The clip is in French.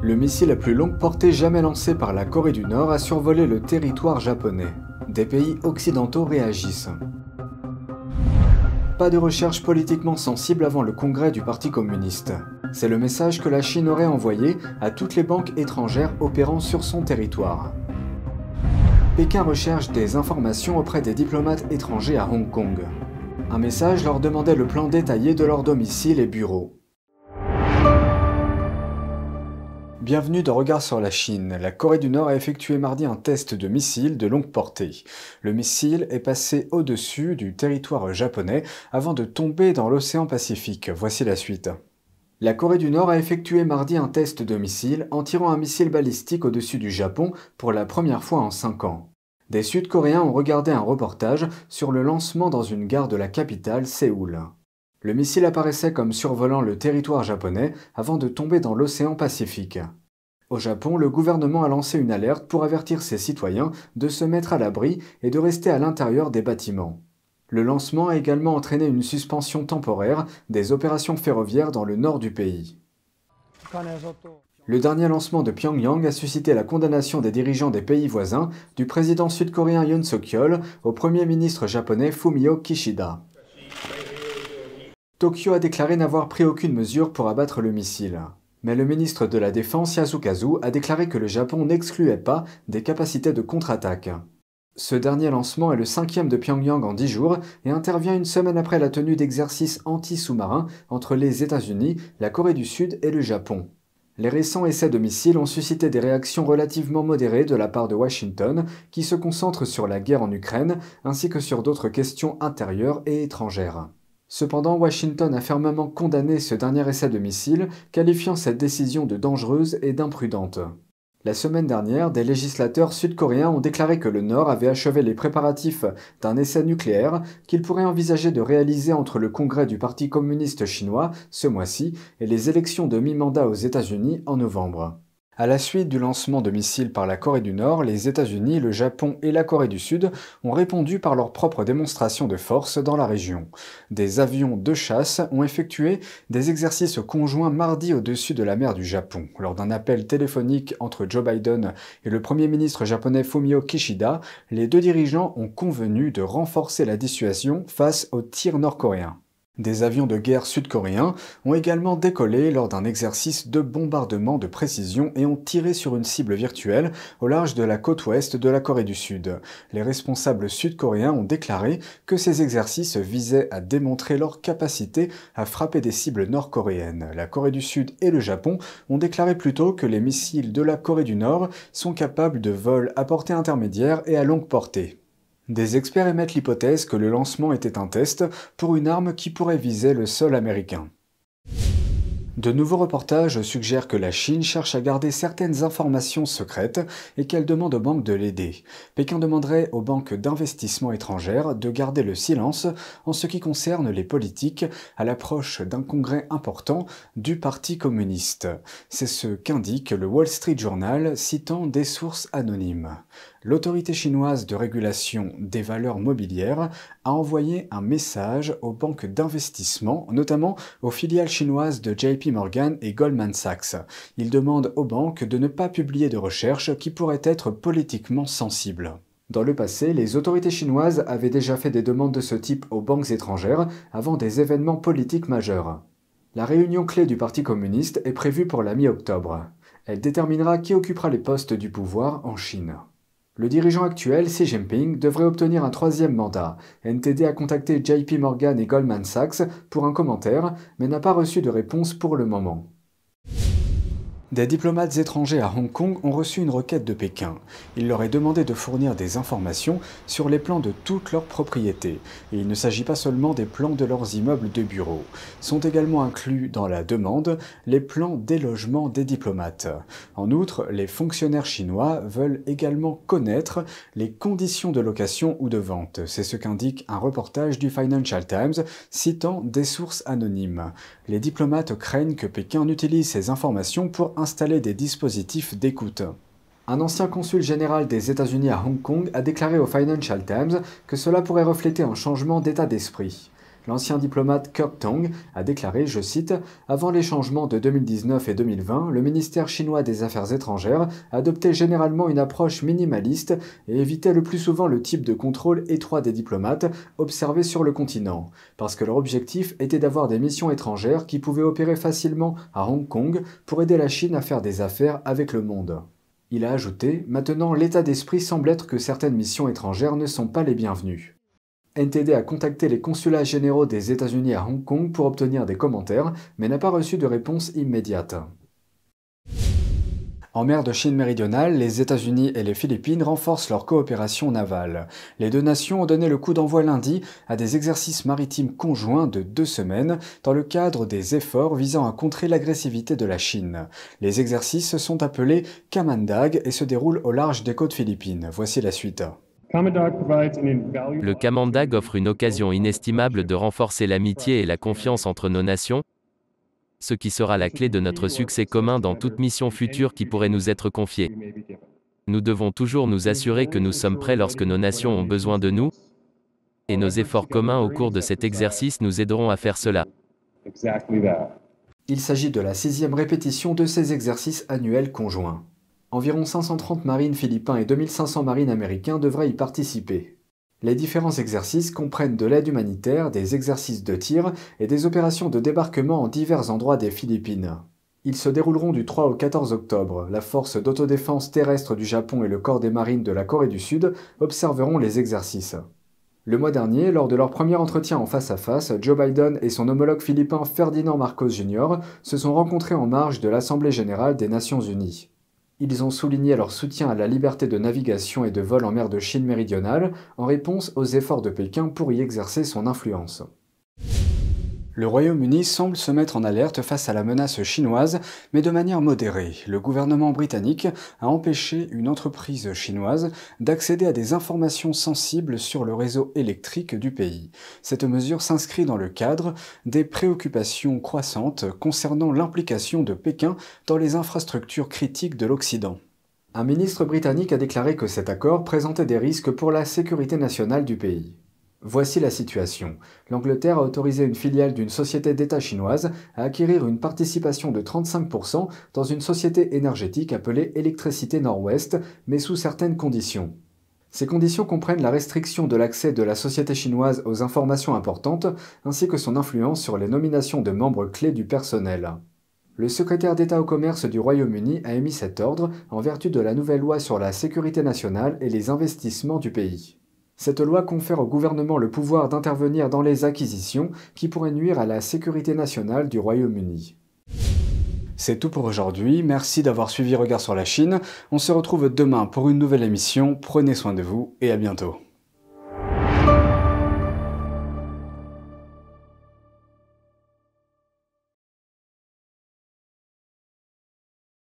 Le missile à plus longue portée jamais lancé par la Corée du Nord a survolé le territoire japonais. Des pays occidentaux réagissent. Pas de recherche politiquement sensible avant le congrès du Parti communiste. C'est le message que la Chine aurait envoyé à toutes les banques étrangères opérant sur son territoire. Pékin recherche des informations auprès des diplomates étrangers à Hong Kong. Un message leur demandait le plan détaillé de leur domicile et bureau. Bienvenue dans Regard sur la Chine. La Corée du Nord a effectué mardi un test de missile de longue portée. Le missile est passé au-dessus du territoire japonais avant de tomber dans l'océan Pacifique. Voici la suite. La Corée du Nord a effectué mardi un test de missile en tirant un missile balistique au-dessus du Japon pour la première fois en 5 ans. Des Sud-Coréens ont regardé un reportage sur le lancement dans une gare de la capitale, Séoul. Le missile apparaissait comme survolant le territoire japonais avant de tomber dans l'océan Pacifique. Au Japon, le gouvernement a lancé une alerte pour avertir ses citoyens de se mettre à l'abri et de rester à l'intérieur des bâtiments. Le lancement a également entraîné une suspension temporaire des opérations ferroviaires dans le nord du pays. Le dernier lancement de Pyongyang a suscité la condamnation des dirigeants des pays voisins, du président sud-coréen Yoon Suk-yeol au premier ministre japonais Fumio Kishida. Tokyo a déclaré n'avoir pris aucune mesure pour abattre le missile. Mais le ministre de la Défense Yasukazu a déclaré que le Japon n'excluait pas des capacités de contre-attaque. Ce dernier lancement est le 5e de Pyongyang en 10 jours et intervient une semaine après la tenue d'exercices anti-sous-marins entre les États-Unis, la Corée du Sud et le Japon. Les récents essais de missiles ont suscité des réactions relativement modérées de la part de Washington, qui se concentre sur la guerre en Ukraine ainsi que sur d'autres questions intérieures et étrangères. Cependant, Washington a fermement condamné ce dernier essai de missile, qualifiant cette décision de dangereuse et d'imprudente. La semaine dernière, des législateurs sud-coréens ont déclaré que le Nord avait achevé les préparatifs d'un essai nucléaire qu'il pourrait envisager de réaliser entre le congrès du Parti communiste chinois ce mois-ci et les élections de mi-mandat aux États-Unis en novembre. À la suite du lancement de missiles par la Corée du Nord, les États-Unis, le Japon et la Corée du Sud ont répondu par leur propre démonstration de force dans la région. Des avions de chasse ont effectué des exercices conjoints mardi au-dessus de la mer du Japon. Lors d'un appel téléphonique entre Joe Biden et le Premier ministre japonais Fumio Kishida, les deux dirigeants ont convenu de renforcer la dissuasion face aux tirs nord-coréens. Des avions de guerre sud-coréens ont également décollé lors d'un exercice de bombardement de précision et ont tiré sur une cible virtuelle au large de la côte ouest de la Corée du Sud. Les responsables sud-coréens ont déclaré que ces exercices visaient à démontrer leur capacité à frapper des cibles nord-coréennes. La Corée du Sud et le Japon ont déclaré plutôt que les missiles de la Corée du Nord sont capables de vols à portée intermédiaire et à longue portée. Des experts émettent l'hypothèse que le lancement était un test pour une arme qui pourrait viser le sol américain. De nouveaux reportages suggèrent que la Chine cherche à garder certaines informations secrètes et qu'elle demande aux banques de l'aider. Pékin demanderait aux banques d'investissement étrangères de garder le silence en ce qui concerne les politiques à l'approche d'un congrès important du Parti communiste. C'est ce qu'indique le Wall Street Journal citant des sources anonymes. L'autorité chinoise de régulation des valeurs mobilières a envoyé un message aux banques d'investissement, notamment aux filiales chinoises de JP Morgan et Goldman Sachs. Il demande aux banques de ne pas publier de recherches qui pourraient être politiquement sensibles. Dans le passé, les autorités chinoises avaient déjà fait des demandes de ce type aux banques étrangères avant des événements politiques majeurs. La réunion clé du Parti communiste est prévue pour la mi-octobre. Elle déterminera qui occupera les postes du pouvoir en Chine. Le dirigeant actuel, Xi Jinping, devrait obtenir un 3e mandat. NTD a contacté JP Morgan et Goldman Sachs pour un commentaire, mais n'a pas reçu de réponse pour le moment. Des diplomates étrangers à Hong Kong ont reçu une requête de Pékin. Il leur est demandé de fournir des informations sur les plans de toutes leurs propriétés. Et il ne s'agit pas seulement des plans de leurs immeubles de bureaux. Sont également inclus dans la demande les plans des logements des diplomates. En outre, les fonctionnaires chinois veulent également connaître les conditions de location ou de vente. C'est ce qu'indique un reportage du Financial Times citant des sources anonymes. Les diplomates craignent que Pékin utilise ces informations pour installer des dispositifs d'écoute. Un ancien consul général des États-Unis à Hong Kong a déclaré au Financial Times que cela pourrait refléter un changement d'état d'esprit. L'ancien diplomate Kirk Tong a déclaré, je cite, « Avant les changements de 2019 et 2020, le ministère chinois des Affaires étrangères adoptait généralement une approche minimaliste et évitait le plus souvent le type de contrôle étroit des diplomates observés sur le continent, parce que leur objectif était d'avoir des missions étrangères qui pouvaient opérer facilement à Hong Kong pour aider la Chine à faire des affaires avec le monde. » Il a ajouté, « Maintenant, l'état d'esprit semble être que certaines missions étrangères ne sont pas les bienvenues. » NTD a contacté les consulats généraux des États-Unis à Hong Kong pour obtenir des commentaires, mais n'a pas reçu de réponse immédiate. En mer de Chine méridionale, les États-Unis et les Philippines renforcent leur coopération navale. Les deux nations ont donné le coup d'envoi lundi à des exercices maritimes conjoints de 2 semaines dans le cadre des efforts visant à contrer l'agressivité de la Chine. Les exercices sont appelés Kamandag et se déroulent au large des côtes philippines. Voici la suite. Le Kamandag offre une occasion inestimable de renforcer l'amitié et la confiance entre nos nations, ce qui sera la clé de notre succès commun dans toute mission future qui pourrait nous être confiée. Nous devons toujours nous assurer que nous sommes prêts lorsque nos nations ont besoin de nous, et nos efforts communs au cours de cet exercice nous aideront à faire cela. Il s'agit de la 6e répétition de ces exercices annuels conjoints. Environ 530 marines philippins et 2500 marines américains devraient y participer. Les différents exercices comprennent de l'aide humanitaire, des exercices de tir et des opérations de débarquement en divers endroits des Philippines. Ils se dérouleront du 3 au 14 octobre. La force d'autodéfense terrestre du Japon et le corps des marines de la Corée du Sud observeront les exercices. Le mois dernier, lors de leur premier entretien en face-à-face, Joe Biden et son homologue philippin Ferdinand Marcos Jr. se sont rencontrés en marge de l'Assemblée générale des Nations unies. Ils ont souligné leur soutien à la liberté de navigation et de vol en mer de Chine méridionale en réponse aux efforts de Pékin pour y exercer son influence. Le Royaume-Uni semble se mettre en alerte face à la menace chinoise, mais de manière modérée. Le gouvernement britannique a empêché une entreprise chinoise d'accéder à des informations sensibles sur le réseau électrique du pays. Cette mesure s'inscrit dans le cadre des préoccupations croissantes concernant l'implication de Pékin dans les infrastructures critiques de l'Occident. Un ministre britannique a déclaré que cet accord présentait des risques pour la sécurité nationale du pays. Voici la situation. L'Angleterre a autorisé une filiale d'une société d'État chinoise à acquérir une participation de 35% dans une société énergétique appelée Électricité Nord-Ouest, mais sous certaines conditions. Ces conditions comprennent la restriction de l'accès de la société chinoise aux informations importantes, ainsi que son influence sur les nominations de membres clés du personnel. Le secrétaire d'État au commerce du Royaume-Uni a émis cet ordre en vertu de la nouvelle loi sur la sécurité nationale et les investissements du pays. Cette loi confère au gouvernement le pouvoir d'intervenir dans les acquisitions qui pourraient nuire à la sécurité nationale du Royaume-Uni. C'est tout pour aujourd'hui, merci d'avoir suivi Regard sur la Chine. On se retrouve demain pour une nouvelle émission, prenez soin de vous et à bientôt.